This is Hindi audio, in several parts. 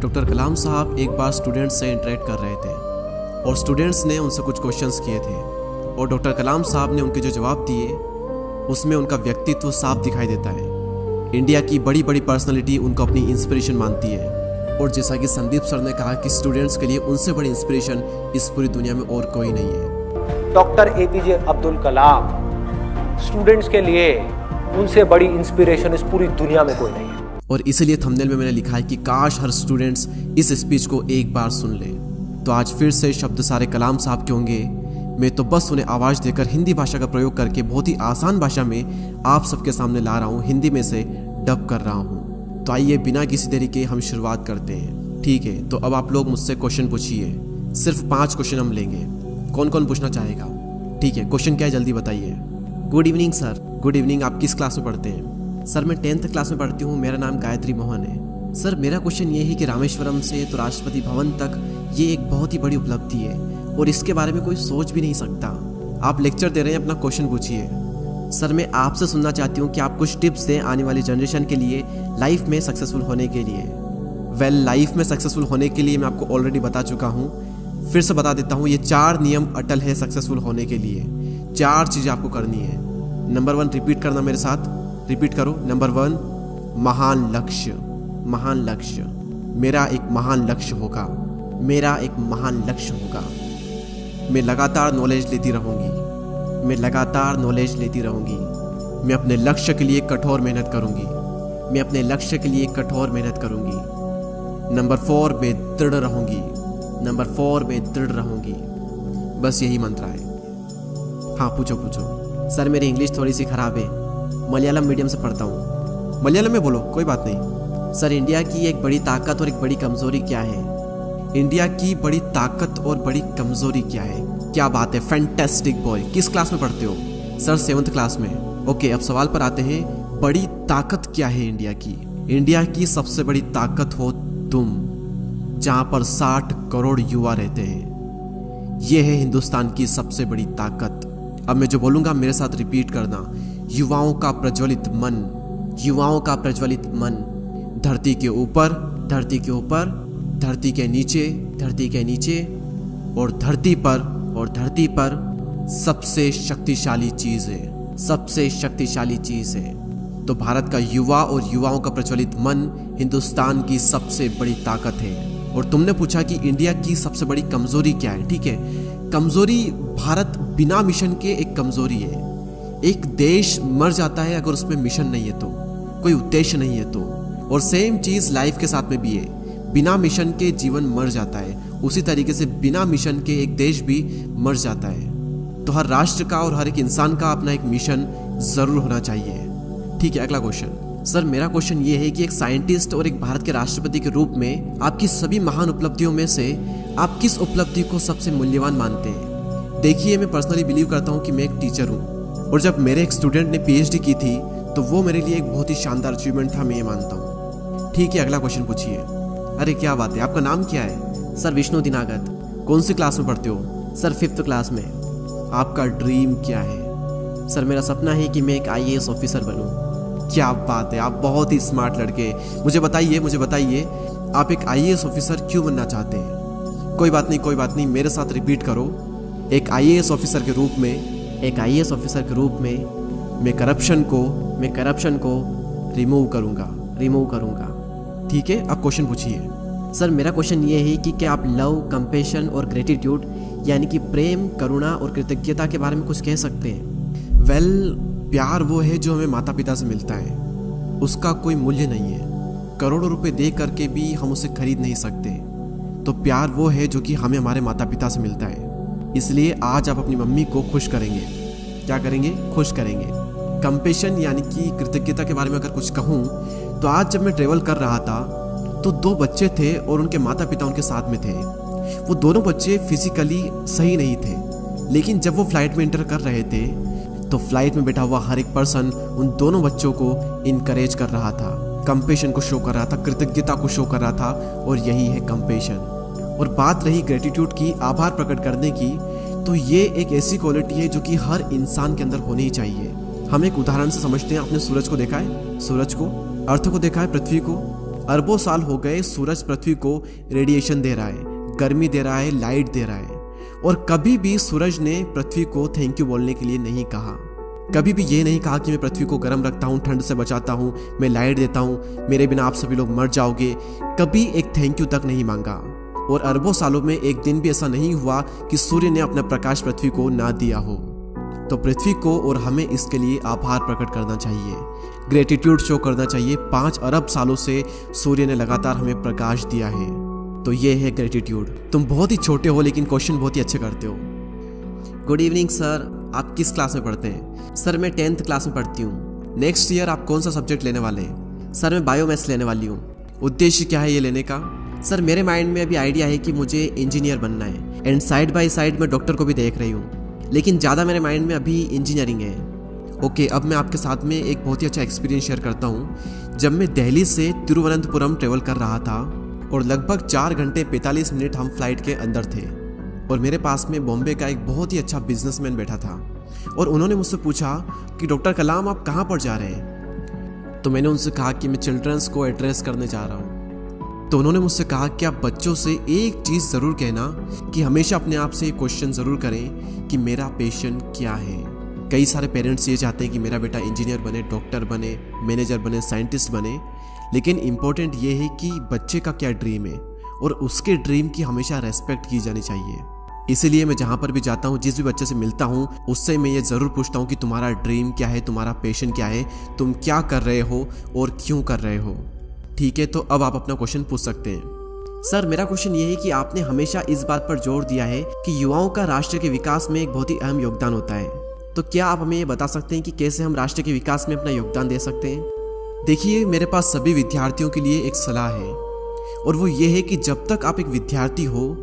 डॉक्टर कलाम साहब एक बार स्टूडेंट्स से इंटरेक्ट कर रहे थे और स्टूडेंट्स ने उनसे कुछ क्वेश्चंस किए थे और डॉक्टर कलाम साहब ने उनके जो जवाब दिए उसमें उनका व्यक्तित्व साफ दिखाई देता है। इंडिया की बड़ी बड़ी पर्सनालिटी उनको अपनी इंस्पिरेशन मानती है और जैसा कि संदीप सर ने कहा कि स्टूडेंट्स के लिए उनसे बड़ी इंस्पिरेशन इस पूरी दुनिया में और कोई नहीं है। Doctor APJ Abdul Kalam students के लिए उनसे बड़ी इंस्पिरेशन इस पूरी दुनिया में कोई नहीं है। और इसीलिए थंबनेल में मैंने लिखा है कि काश हर स्टूडेंट्स इस स्पीच को एक बार सुन ले। तो आज फिर से शब्द सारे कलाम साहब के होंगे। मैं तो बस उन्हें आवाज़ देकर हिंदी भाषा का प्रयोग करके बहुत ही आसान भाषा में आप सबके सामने ला रहा हूँ, हिंदी में से डब कर रहा हूँ। तो आइए बिना किसी देरी के हम शुरुआत करते हैं। ठीक है, तो अब आप लोग मुझसे क्वेश्चन पूछिए। सिर्फ 5 क्वेश्चन हम लेंगे। कौन कौन पूछना चाहेगा? ठीक है, क्वेश्चन क्या है जल्दी बताइए। Good evening sir. Good evening. आप किस क्लास में पढ़ते हैं? सर मैं 10th क्लास में पढ़ती हूँ, मेरा नाम गायत्री मोहन है। सर मेरा क्वेश्चन ये है कि रामेश्वरम से तो राष्ट्रपति भवन तक ये एक बहुत ही बड़ी उपलब्धि है और इसके बारे में कोई सोच भी नहीं सकता। आप लेक्चर दे रहे हैं, अपना क्वेश्चन पूछिए। सर मैं आपसे सुनना चाहती हूँ कि आप कुछ टिप्स दें आने वाली जनरेशन के लिए लाइफ में सक्सेसफुल होने के लिए। लाइफ में सक्सेसफुल होने के लिए मैं आपको ऑलरेडी बता चुका हूँ, फिर से बता देता हूँ। ये 4 नियम अटल है सक्सेसफुल होने के लिए। 4 चीज़ें आपको करनी है। नंबर 1 रिपीट करना मेरे साथ, रिपीट करो। नंबर 1 महान लक्ष्य। महान लक्ष्य। मेरा एक महान लक्ष्य होगा। मेरा एक महान लक्ष्य होगा। मैं लगातार नॉलेज लेती रहूँगी। मैं लगातार नॉलेज लेती रहूँगी। मैं अपने लक्ष्य के लिए कठोर मेहनत करूँगी। मैं अपने लक्ष्य के लिए कठोर मेहनत करूँगी। नंबर 4 मैं दृढ़ रहूँगी। नंबर 4 मैं दृढ़ रहूँगी। बस यही मंत्र है। हाँ पूछो पूछो। सर मेरी इंग्लिश थोड़ी सी खराब है, मलयालम मीडियम से पढ़ता हूँ। मलयालम में बोलो, कोई बात नहीं। सर इंडिया की एक बड़ी ताकत और एक बड़ी कमजोरी क्या है? इंडिया की बड़ी ताकत और बड़ी कमजोरी क्या है? क्या बात है, फैंटास्टिक बॉय। किस क्लास में पढ़ते हो? सर 7th क्लास में। ओके, अब सवाल पर आते हैं। बड़ी ताकत क्या है इंडिया की? इंडिया की सबसे बड़ी ताकत हो तुम, जहां पर 60 करोड़ युवा रहते हैं। यह है हिंदुस्तान की सबसे बड़ी ताकत। अब मैं जो बोलूंगा मेरे साथ रिपीट करना। युवाओं का प्रज्वलित मन। युवाओं का प्रज्वलित मन। धरती के ऊपर, धरती के ऊपर, धरती के नीचे, धरती के नीचे और धरती पर, और धरती पर सबसे शक्तिशाली चीज है। सबसे शक्तिशाली चीज है। तो भारत का युवा और युवाओं का प्रज्वलित मन हिंदुस्तान की सबसे बड़ी ताकत है। और तुमने पूछा कि इंडिया की सबसे बड़ी कमजोरी क्या है। ठीक है, कमजोरी भारत बिना मिशन के एक कमजोरी है। एक देश मर जाता है अगर उसमें मिशन नहीं है तो, कोई उद्देश्य नहीं है तो। और सेम चीज लाइफ के साथ में भी है। बिना मिशन के जीवन मर जाता है, उसी तरीके से बिना मिशन के एक देश भी मर जाता है। तो हर राष्ट्र का और हर एक इंसान का अपना एक मिशन जरूर होना चाहिए। ठीक है, अगला क्वेश्चन। सर मेरा क्वेश्चन ये है कि एक साइंटिस्ट और एक भारत के राष्ट्रपति के रूप में आपकी सभी महान उपलब्धियों में से आप किस उपलब्धि को सबसे मूल्यवान मानते हैं? देखिए, मैं पर्सनली बिलीव करता हूँ कि मैं एक टीचर हूँ और जब मेरे एक स्टूडेंट ने PhD की थी तो वो मेरे लिए एक बहुत ही शानदार अचीवमेंट था, मैं ये मानता हूँ। ठीक है, अगला क्वेश्चन पूछिए। अरे क्या बात है, आपका नाम क्या है? सर विष्णु दिनागत। कौन सी क्लास में पढ़ते हो? सर 5th क्लास में। आपका ड्रीम क्या है? सर मेरा सपना है कि मैं एक IAS ऑफिसर बनूं। क्या बात है, आप बहुत ही स्मार्ट लड़के। मुझे बताइए आप एक IAS ऑफिसर क्यों बनना चाहते हैं? कोई बात नहीं, कोई बात नहीं, मेरे साथ रिपीट करो। एक IAS ऑफिसर के रूप में, एक IAS ऑफिसर के रूप में मैं करप्शन को रिमूव करूंगा। ठीक है, अब क्वेश्चन पूछिए। सर मेरा क्वेश्चन ये है कि क्या आप लव, कंपैशन और ग्रेटिट्यूड यानी कि प्रेम, करुणा और कृतज्ञता के बारे में कुछ कह सकते हैं? प्यार वो है जो हमें माता पिता से मिलता है, उसका कोई मूल्य नहीं है। करोड़ों रुपए दे करके भी हम उसे खरीद नहीं सकते। तो प्यार वो है जो कि हमें हमारे माता पिता से मिलता है। इसलिए आज आप अपनी मम्मी को खुश करेंगे। क्या करेंगे? खुश करेंगे। कंपैशन यानी कि कृतज्ञता के बारे में अगर कुछ कहूँ तो आज जब मैं ट्रेवल कर रहा था तो 2 बच्चे थे और उनके माता पिता उनके साथ में थे। वो दोनों बच्चे फिजिकली सही नहीं थे, लेकिन जब वो फ्लाइट में एंटर कर रहे थे तो फ्लाइट में बैठा हुआ हर एक पर्सन उन दोनों बच्चों को इनकरेज कर रहा था, कंपैशन को शो कर रहा था, कृतज्ञता को शो कर रहा था। और यही है कंपैशन। और बात रही ग्रेटिट्यूड की, आभार प्रकट करने की, तो ये एक ऐसी क्वालिटी है जो कि हर इंसान के अंदर होनी ही चाहिए। हम एक उदाहरण से समझते हैं। आपने सूरज को देखा है? सूरज को, अर्थ को देखा है, पृथ्वी को? अरबों साल हो गए सूरज पृथ्वी को रेडिएशन दे रहा है, गर्मी दे रहा है, लाइट दे रहा है, और कभी भी सूरज ने पृथ्वी को थैंक यू बोलने के लिए नहीं कहा। कभी भी ये नहीं कहा कि मैं पृथ्वी को गर्म रखता हूँ, ठंड से बचाता हूँ, मैं लाइट देता हूँ, मेरे बिना आप सभी लोग मर जाओगे। कभी एक थैंक यू तक नहीं मांगा। और अरबों सालों में एक दिन भी ऐसा नहीं हुआ कि सूर्य ने अपना प्रकाश पृथ्वी को ना दिया हो। तो पृथ्वी को और हमें इसके लिए आभार प्रकट करना चाहिए, ग्रेटिट्यूड शो करना चाहिए। 5 अरब सालों से सूर्य ने लगातार हमें प्रकाश दिया है, तो ये है ग्रेटिट्यूड। तुम बहुत ही छोटे हो लेकिन क्वेश्चन बहुत ही अच्छे करते हो। गुड इवनिंग सर, आप किस क्लास में पढ़ते हैं? सर मैं 10th क्लास में पढ़ती हूँ। नेक्स्ट ईयर आप कौन सा सब्जेक्ट लेने वाले हैं? सर मैं बायोमैथ्स लेने वाली हूँ। उद्देश्य क्या है ये लेने का? सर मेरे माइंड में अभी आइडिया है कि मुझे इंजीनियर बनना है, एंड साइड बाय साइड मैं डॉक्टर को भी देख रही हूँ, लेकिन ज़्यादा मेरे माइंड में अभी इंजीनियरिंग है। ओके, अब मैं आपके साथ में एक बहुत ही अच्छा एक्सपीरियंस शेयर करता हूँ। जब मैं दिल्ली से तिरुवनंतपुरम ट्रेवल कर रहा था और लगभग 4 घंटे 45 मिनट हम फ्लाइट के अंदर थे, और मेरे पास में बॉम्बे का एक बहुत ही अच्छा बिजनेसमैन बैठा था, और उन्होंने मुझसे पूछा कि डॉक्टर कलाम आप कहाँ पर जा रहे हैं? तो मैंने उनसे कहा कि मैं चिल्ड्रंस को एड्रेस करने जा रहा हूँ। तो उन्होंने मुझसे कहा कि आप बच्चों से एक चीज़ ज़रूर कहना कि हमेशा अपने आप से क्वेश्चन ज़रूर करें कि मेरा पैशन क्या है। कई सारे पेरेंट्स ये चाहते हैं कि मेरा बेटा इंजीनियर बने, डॉक्टर बने, मैनेजर बने, साइंटिस्ट बने, लेकिन इम्पोर्टेंट ये है कि बच्चे का क्या ड्रीम है, और उसके ड्रीम की हमेशा रेस्पेक्ट की जानी चाहिए। इसीलिए मैं जहाँ पर भी जाता हूँ, जिस भी बच्चे से मिलता हूँ, उससे मैं ये ज़रूर पूछता हूँ कि तुम्हारा ड्रीम क्या है, तुम्हारा पैशन क्या है, तुम क्या कर रहे हो और क्यों कर रहे हो। ठीक है, तो अब आप अपना क्वेश्चन पूछ सकते हैं। सर मेरा क्वेश्चन ये है कि आपने हमेशा इस बात पर जोर दिया है कि युवाओं का राष्ट्र के विकास में एक बहुत ही अहम योगदान होता है, तो क्या आप हमें ये बता सकते हैं कि कैसे हम राष्ट्र के विकास में अपना योगदान दे सकते हैं? देखिए, मेरे पास सभी विद्यार्थियों के लिए एक सलाह है, और वो ये है कि जब तक आप एक विद्यार्थी हो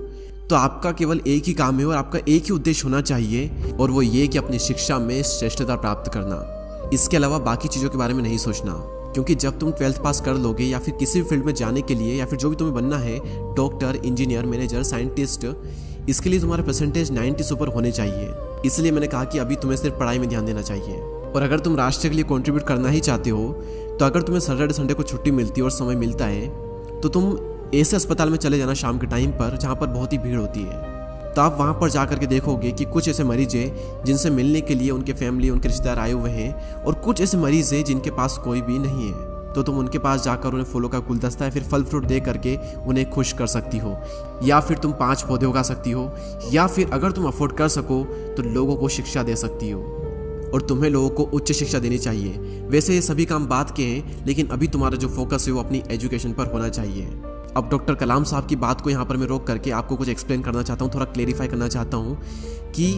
तो आपका केवल एक ही काम है और आपका एक ही उद्देश्य होना चाहिए, और वो ये कि अपनी शिक्षा में श्रेष्ठता प्राप्त करना। इसके अलावा बाकी चीज़ों के बारे में नहीं सोचना, क्योंकि जब तुम 12th पास कर लोगे या फिर किसी भी फील्ड में जाने के लिए, या फिर जो भी तुम्हें बनना है, डॉक्टर, इंजीनियर, मैनेजर, साइंटिस्ट, इसके लिए तुम्हारा परसेंटेज 90 से ऊपर होने चाहिए। इसलिए मैंने कहा कि अभी तुम्हें सिर्फ पढ़ाई में ध्यान देना चाहिए। और अगर तुम राष्ट्र के लिए कंट्रीब्यूट करना ही चाहते हो, तो अगर तुम्हें सैटरडे संडे को छुट्टी मिलती है और समय मिलता है, तो तुम ऐसे अस्पताल में चले जाना शाम के टाइम पर जहाँ पर बहुत ही भीड़ होती है। तो आप वहाँ पर जा करके देखोगे कि कुछ ऐसे मरीज हैं जिनसे मिलने के लिए उनके फैमिली, उनके रिश्तेदार आए हुए हैं, और कुछ ऐसे मरीज हैं जिनके पास कोई भी नहीं है। तो तुम उनके पास जाकर उन्हें फूलों का गुलदस्ता या फिर फल फ्रूट दे करके उन्हें खुश कर सकती हो, या फिर तुम 5 पौधे उगा सकती हो, या फिर अगर तुम अफोर्ड कर सको तो लोगों को शिक्षा दे सकती हो। और तुम्हें लोगों को उच्च शिक्षा देनी चाहिए। वैसे ये सभी काम बात के हैं, लेकिन अभी तुम्हारा जो फोकस है वो अपनी एजुकेशन पर होना चाहिए। अब डॉक्टर कलाम साहब की बात को यहाँ पर मैं रोक करके आपको कुछ एक्सप्लेन करना चाहता हूँ, थोड़ा क्लेरिफाई करना चाहता हूँ कि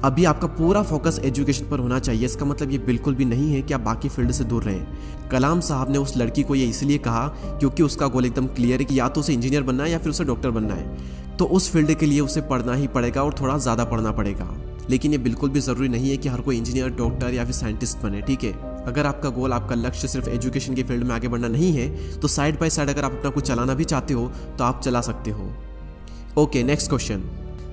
अभी आपका पूरा फोकस एजुकेशन पर होना चाहिए। इसका मतलब ये बिल्कुल भी नहीं है कि आप बाकी फील्ड से दूर रहें। कलाम साहब ने उस लड़की को ये इसलिए कहा क्योंकि उसका गोल एकदम क्लियर है कि या तो उसे इंजीनियर बनना है या फिर उसे डॉक्टर बनना है, तो उस फील्ड के लिए उसे पढ़ना ही पड़ेगा और थोड़ा ज़्यादा पढ़ना पड़ेगा। लेकिन ये बिल्कुल भी ज़रूरी नहीं है कि हर कोई इंजीनियर, डॉक्टर या फिर साइंटिस्ट बने। ठीक है, अगर आपका गोल, आपका लक्ष्य सिर्फ एजुकेशन के फील्ड में आगे बढ़ना नहीं है, तो साइड बाय साइड अगर आप अपना कुछ चलाना भी चाहते हो तो आप चला सकते हो। Okay, next question.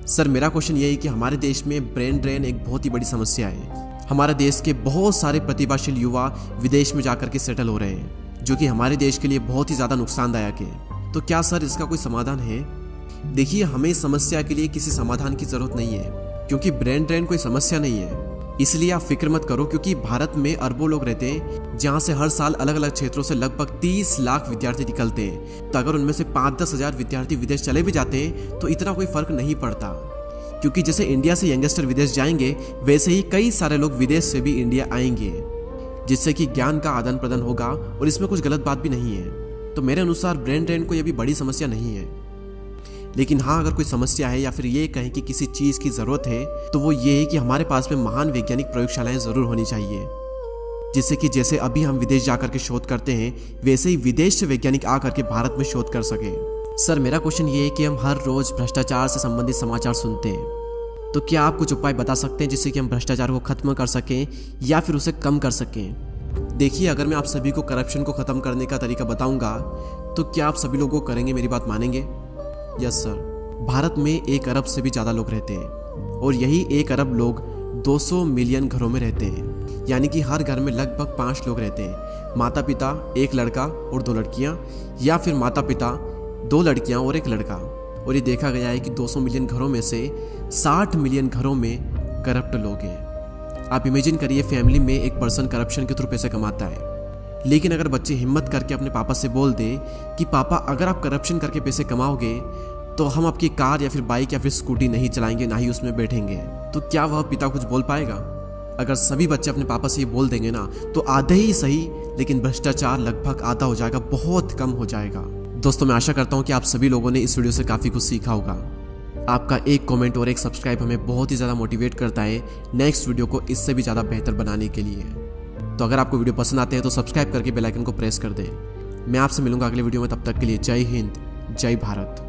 सर मेरा क्वेश्चन ये है कि हमारे देश में ब्रेन ड्रेन एक बहुत ही बड़ी समस्या है। हमारे देश के बहुत सारे प्रतिभाशाली युवा विदेश में जाकर के सेटल हो रहे हैं, जो कि हमारे देश के लिए बहुत ही ज़्यादा नुकसानदायक है। तो क्या सर इसका कोई समाधान है? देखिए, हमें इस समस्या के लिए किसी समाधान की ज़रूरत नहीं है, क्योंकि ब्रेन ड्रेन कोई समस्या नहीं है। इसलिए आप फिक्र मत करो, क्योंकि भारत में अरबों लोग रहते हैं, जहाँ से हर साल अलग अलग क्षेत्रों से लगभग 30 लाख विद्यार्थी निकलते हैं। तो अगर उनमें से 5-10 हज़ार विद्यार्थी विदेश चले भी जाते हैं तो इतना कोई फर्क नहीं पड़ता, क्योंकि जैसे इंडिया से यंगस्टर विदेश जाएंगे, वैसे ही कई सारे लोग विदेश से भी इंडिया आएंगे, जिससे कि ज्ञान का आदान प्रदान होगा, और इसमें कुछ गलत बात भी नहीं है। तो मेरे अनुसार ब्रेन ड्रेन कोई अभी बड़ी समस्या नहीं है। लेकिन हाँ, अगर कोई समस्या है या फिर ये कहें कि किसी चीज़ की ज़रूरत है, तो वो ये है कि हमारे पास में महान वैज्ञानिक प्रयोगशालाएं ज़रूर होनी चाहिए, जिससे कि जैसे अभी हम विदेश जाकर के शोध करते हैं, वैसे ही विदेश से वैज्ञानिक आकर के भारत में शोध कर सके। सर मेरा क्वेश्चन ये है कि हम हर रोज़ भ्रष्टाचार से संबंधित समाचार सुनते हैं, तो क्या आप कुछ उपाय बता सकते हैं जिससे कि हम भ्रष्टाचार को खत्म कर सकें या फिर उसे कम कर सकें? देखिए, अगर मैं आप सभी को करप्शन को ख़त्म करने का तरीका बताऊंगा, तो क्या आप सभी लोगों को करेंगे, मेरी बात मानेंगे? Yes sir. भारत में 1 अरब से भी ज़्यादा लोग रहते हैं, और यही 1 अरब लोग 200 मिलियन घरों में रहते हैं, यानी कि हर घर में लगभग 5 लोग रहते हैं। माता पिता एक लड़का और 2 लड़कियां, या फिर माता पिता 2 लड़कियां और 1 लड़का। और ये देखा गया है कि 200 मिलियन घरों में से 60 मिलियन घरों में करप्ट लोग हैं। आप इमेजिन करिए, फैमिली में एक पर्सन करप्शन के थ्रू पैसे कमाता है, लेकिन अगर बच्चे हिम्मत करके अपने पापा से बोल दे कि पापा अगर आप करप्शन करके पैसे कमाओगे तो हम आपकी कार या फिर बाइक या फिर स्कूटी नहीं चलाएंगे, ना ही उसमें बैठेंगे, तो क्या वह पिता कुछ बोल पाएगा? अगर सभी बच्चे अपने पापा से ये बोल देंगे ना, तो आधे ही सही लेकिन भ्रष्टाचार लगभग आधा हो जाएगा, बहुत कम हो जाएगा। दोस्तों, मैं आशा करता हूँ कि आप सभी लोगों ने इस वीडियो से काफ़ी कुछ सीखा होगा। आपका एक कमेंट और एक सब्सक्राइब हमें बहुत ही ज़्यादा मोटिवेट करता है नेक्स्ट वीडियो को इससे भी ज़्यादा बेहतर बनाने के लिए। तो अगर आपको वीडियो पसंद आते हैं तो सब्सक्राइब करके बेल आइकन को प्रेस कर दें। मैं आपसे मिलूंगा अगले वीडियो में, तब तक के लिए जय हिंद, जय भारत।